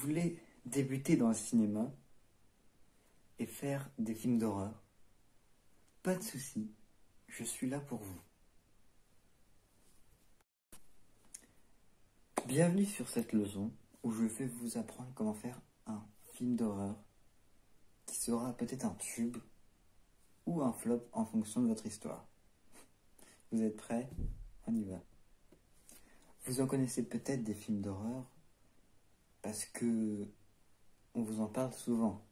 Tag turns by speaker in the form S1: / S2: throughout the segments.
S1: voulez débuter dans le cinéma et faire des films d'horreur, pas de souci, je suis là pour vous. Bienvenue sur cette leçon où je vais vous apprendre comment faire un film d'horreur qui sera peut-être un tube ou un flop en fonction de votre histoire. Vous êtes prêts? On y va. Vous en connaissez peut-être des films d'horreur parce que on vous en parle souvent.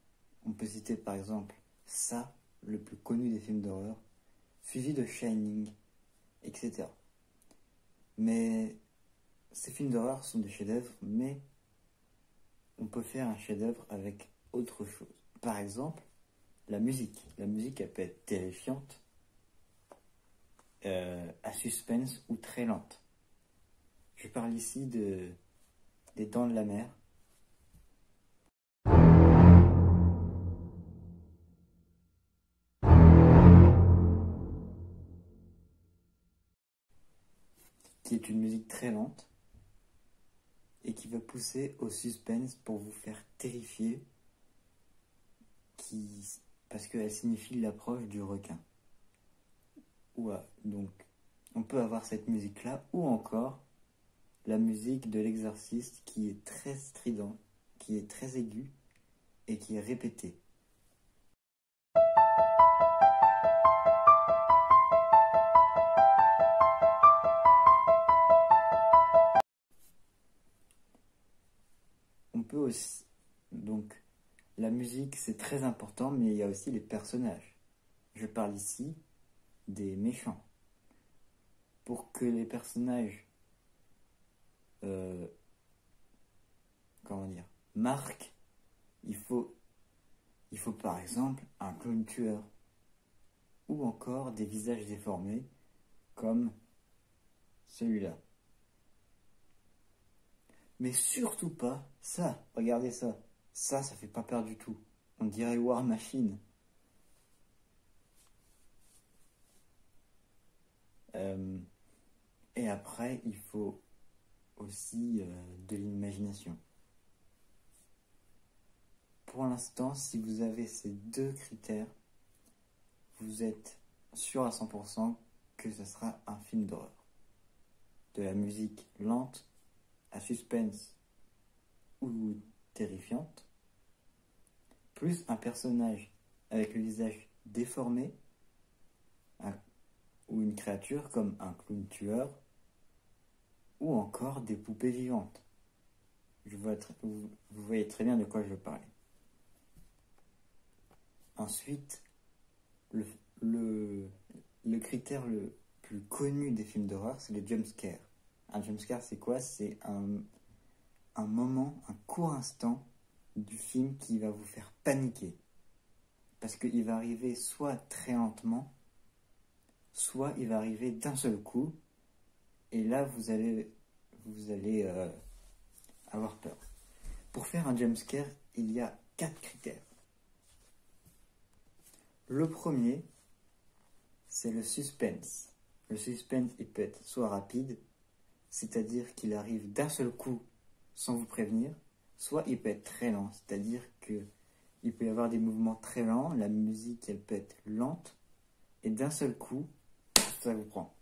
S1: On peut citer par exemple ça, le plus connu des films d'horreur, suivi de Shining, etc. Mais ces films d'horreur sont des chefs-d'œuvre, mais on peut faire un chef-d'œuvre avec autre chose. Par exemple, la musique. La musique, elle peut être terrifiante, à suspense ou très lente. Je parle ici des Dents de la Mer. Qui est une musique très lente et qui va pousser au suspense pour vous faire terrifier, parce qu'elle signifie l'approche du requin. Donc, on peut avoir cette musique-là, ou encore la musique de l'exorciste qui est très strident, qui est très aigu et qui est répétée. On peut aussi, donc, la musique c'est très important, mais il y a aussi les personnages. Je parle ici des méchants. Pour que les personnages marquent, il faut par exemple un clown tueur ou encore des visages déformés comme celui-là. Mais surtout pas ça, regardez ça. Ça fait pas peur du tout. On dirait War Machine. Et après, il faut aussi de l'imagination. Pour l'instant, si vous avez ces deux critères, vous êtes sûr à 100% que ce sera un film d'horreur. De la musique lente, à suspense ou terrifiante, plus un personnage avec le visage déformé, ou une créature comme un clown tueur, ou encore des poupées vivantes. Vous voyez très bien de quoi je veux parler. Ensuite, le critère le plus connu des films d'horreur, c'est le jumpscare. Un jumpscare, c'est quoi? C'est un moment, un court instant du film qui va vous faire paniquer. Parce qu'il va arriver soit très lentement, soit il va arriver d'un seul coup, et là vous allez avoir peur. Pour faire un jumpscare, il y a 4 critères. Le premier, c'est le suspense. Le suspense, il peut être soit rapide, c'est-à-dire qu'il arrive d'un seul coup sans vous prévenir, soit il peut être très lent, c'est-à-dire qu'il peut y avoir des mouvements très lents, la musique elle peut être lente, et d'un seul coup, ça vous prend.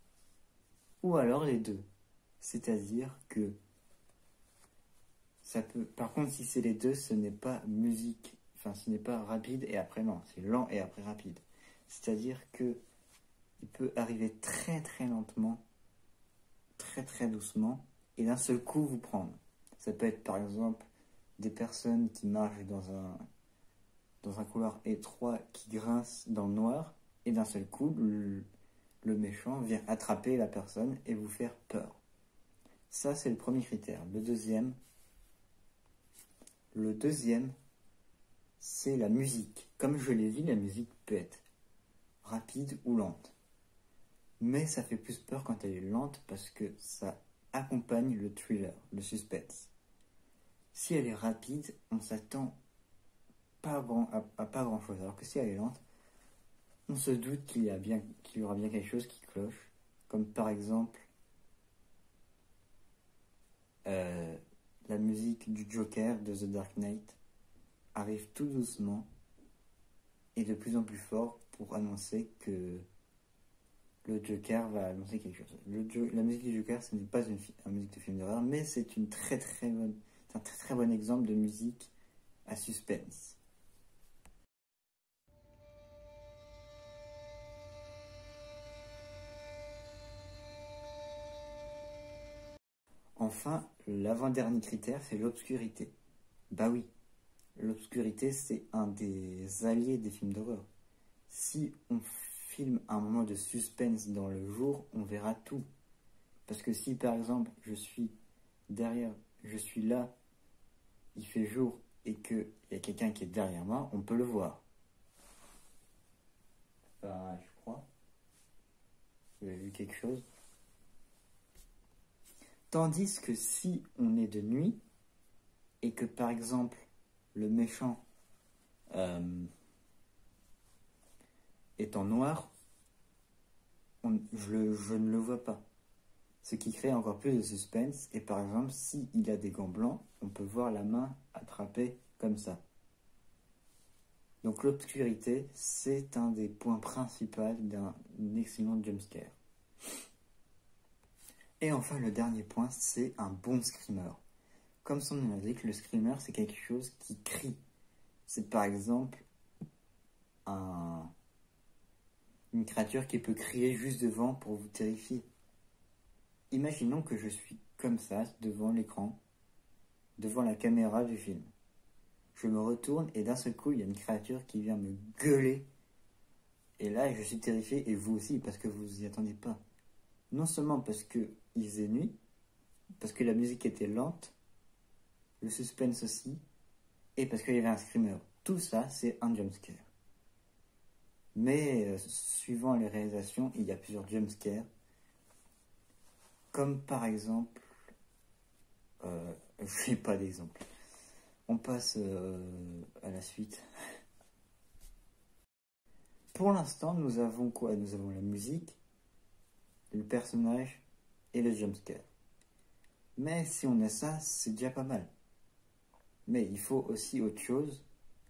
S1: Ou alors les deux, c'est-à-dire que ça peut. Par contre, si c'est les deux, ce n'est pas musique, ce n'est pas rapide et après lent, c'est lent et après rapide. C'est-à-dire que il peut arriver très très lentement, très très doucement, et d'un seul coup vous prendre. Ça peut être par exemple des personnes qui marchent dans un couloir étroit qui grince dans le noir, et d'un seul coup, le méchant vient attraper la personne et vous faire peur. Ça, c'est le premier critère. Le deuxième, c'est la musique. Comme je l'ai dit, la musique peut être rapide ou lente. Mais ça fait plus peur quand elle est lente parce que ça accompagne le thriller, le suspense. Si elle est rapide, on s'attend à pas grand chose. Alors que si elle est lente, on se doute qu'il y aura bien quelque chose qui cloche. Comme par exemple la musique du Joker de The Dark Knight arrive tout doucement et de plus en plus fort pour annoncer que le Joker va annoncer quelque chose. La musique du Joker, ce n'est pas une musique de film d'horreur, mais c'est un très bon exemple de musique à suspense. Enfin, l'avant-dernier critère, c'est l'obscurité. Bah oui, l'obscurité, c'est un des alliés des films d'horreur. Si on filme un moment de suspense dans le jour, on verra tout. Parce que si par exemple, je suis là, il fait jour et qu'il y a quelqu'un qui est derrière moi, on peut le voir. Bah, je crois. Vous avez vu quelque chose? Tandis que si on est de nuit et que par exemple le méchant est en noir, je ne le vois pas. Ce qui crée encore plus de suspense. Et par exemple, s'il a des gants blancs, on peut voir la main attrapée comme ça. Donc l'obscurité, c'est un des points principaux d'un excellent jumpscare. Et enfin, le dernier point, c'est un bon screamer. Comme son nom l'indique, le screamer, c'est quelque chose qui crie. C'est par exemple une créature qui peut crier juste devant pour vous terrifier. Imaginons que je suis comme ça, devant l'écran, devant la caméra du film. Je me retourne et d'un seul coup, il y a une créature qui vient me gueuler. Et là, je suis terrifié, et vous aussi, parce que vous vous y attendez pas. Non seulement parce qu'il faisait nuit, parce que la musique était lente, le suspense aussi, et parce qu'il y avait un screamer. Tout ça, c'est un jumpscare. Mais suivant les réalisations, il y a plusieurs jumpscares. Comme par exemple... je n'ai pas d'exemple. On passe à la suite. Pour l'instant, nous avons quoi? Nous avons la musique, le personnage et le jumpscare. Mais si on a ça, c'est déjà pas mal. Mais il faut aussi autre chose,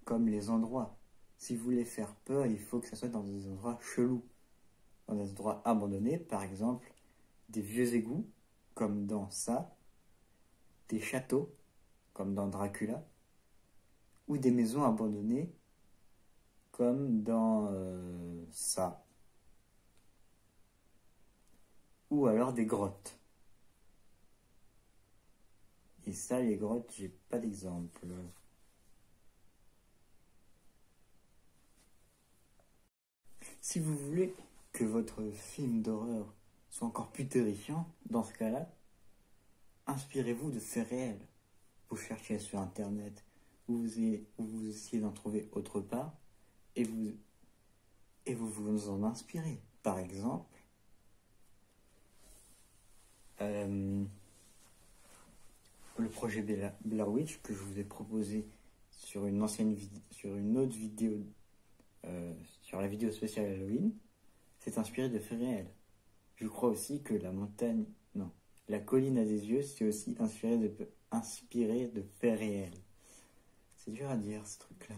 S1: comme les endroits. Si vous voulez faire peur, il faut que ça soit dans des endroits chelous. Dans des endroits abandonnés, par exemple, des vieux égouts, comme dans ça, des châteaux, comme dans Dracula, ou des maisons abandonnées, comme dans ça. Ou alors des grottes. Et ça, les grottes, j'ai pas d'exemple. Si vous voulez que votre film d'horreur soit encore plus terrifiant, dans ce cas-là, inspirez-vous de faits réels. Vous cherchez sur Internet, ou vous essayez d'en trouver autre part, et vous en inspirez. Par exemple, le projet Blair Witch que je vous ai proposé sur une autre vidéo, sur la vidéo spéciale Halloween, c'est inspiré de faits réels. Je crois aussi que la colline à des yeux, c'est aussi inspiré de faits réels. C'est dur à dire ce truc-là.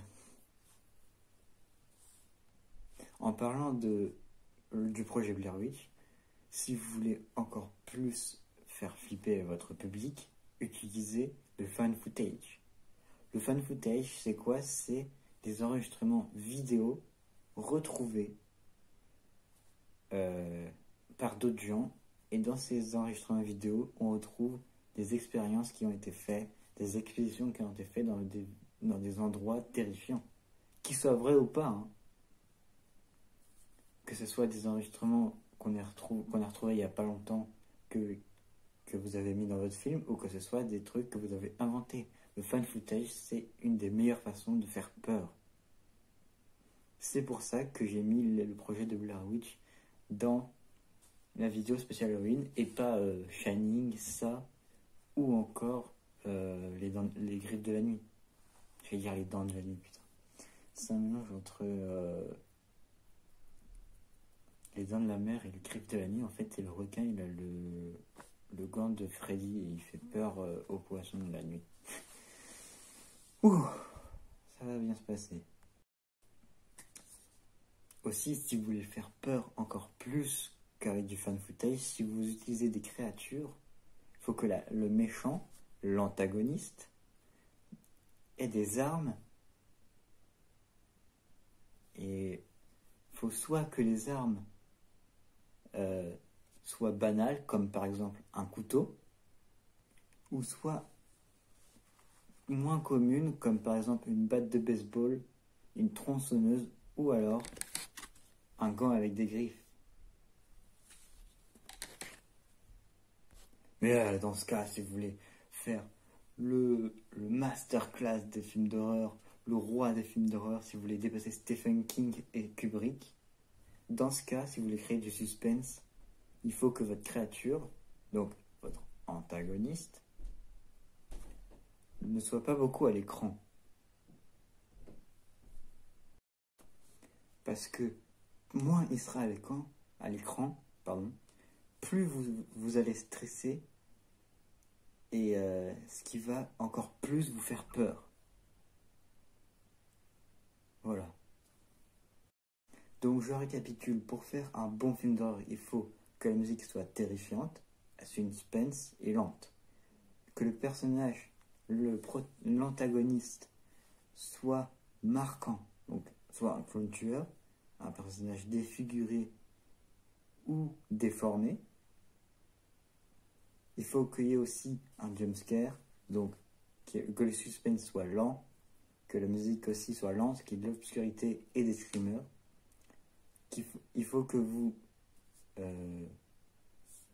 S1: En parlant du projet Blair Witch, si vous voulez encore plus faire flipper votre public, utilisez le fan footage. Le fan footage, c'est quoi? C'est des enregistrements vidéo retrouvés par d'autres gens. Et dans ces enregistrements vidéo, on retrouve des expériences qui ont été faites, des expéditions qui ont été faites dans des endroits terrifiants. Qu'ils soient vrais ou pas. Hein. Que ce soit des enregistrements qu'on a retrouvés il n'y a pas longtemps, que vous avez mis dans votre film, ou que ce soit des trucs que vous avez inventés. Le fan footage, c'est une des meilleures façons de faire peur. C'est pour ça que j'ai mis le projet de Blair Witch dans la vidéo spéciale Halloween, et pas Shining, ça, ou encore les griffes de la nuit. Je vais dire les dents de la nuit, putain. C'est un mélange entre les dents de la mer et les griffes de la nuit. En fait, c'est le requin, il a le gant de Freddy et il fait peur aux poissons de la nuit. Ouh, ça va bien se passer. Aussi, si vous voulez faire peur encore plus qu'avec du fan footage, si vous utilisez des créatures, il faut que le méchant, l'antagoniste, ait des armes. Et il faut soit que les armes soient banales, comme par exemple un couteau, ou soit moins communes, comme par exemple une batte de baseball, une tronçonneuse, ou alors un gant avec des griffes. Mais dans ce cas, si vous voulez faire le masterclass des films d'horreur, le roi des films d'horreur, si vous voulez dépasser Stephen King et Kubrick, dans ce cas, si vous voulez créer du suspense, il faut que votre créature, donc votre antagoniste, ne soit pas beaucoup à l'écran. Parce que moins il sera à l'écran, plus vous allez stresser et ce qui va encore plus vous faire peur. Voilà. Donc je récapitule, pour faire un bon film d'horreur, il faut que la musique soit terrifiante, suspense et lente. Que le personnage, l'antagoniste, soit marquant, donc soit un clown tueur, un personnage défiguré ou déformé. Il faut qu'il y ait aussi un jumpscare, donc que le suspense soit lent, que la musique aussi soit lente, qu'il y ait de l'obscurité et des screamers. Il faut que vous...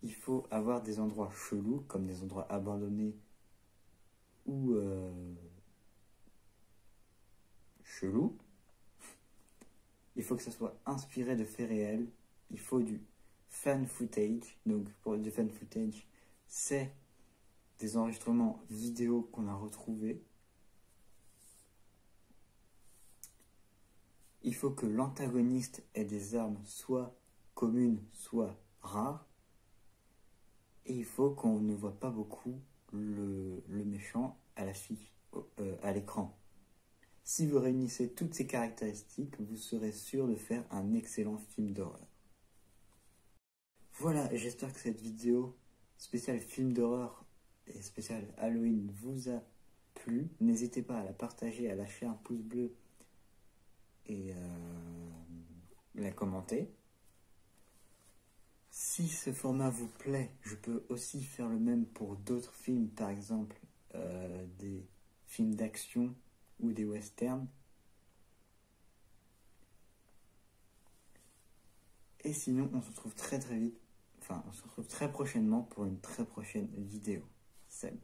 S1: il faut avoir des endroits chelous, comme des endroits abandonnés ou chelous. Il faut que ça soit inspiré de faits réels. Il faut du fan footage. Donc pour du fan footage, c'est des enregistrements vidéo qu'on a retrouvés. Il faut que l'antagoniste ait des armes soit communes, soit rares. Et il faut qu'on ne voit pas beaucoup le méchant à l'écran. Si vous réunissez toutes ces caractéristiques, vous serez sûr de faire un excellent film d'horreur. Voilà, j'espère que cette vidéo spéciale film d'horreur et spéciale Halloween vous a plu. N'hésitez pas à la partager, à lâcher un pouce bleu et la commenter. Si ce format vous plaît, je peux aussi faire le même pour d'autres films, par exemple des films d'action ou des westerns. Et sinon, on se retrouve très vite, on se retrouve très prochainement pour une très prochaine vidéo. Salut!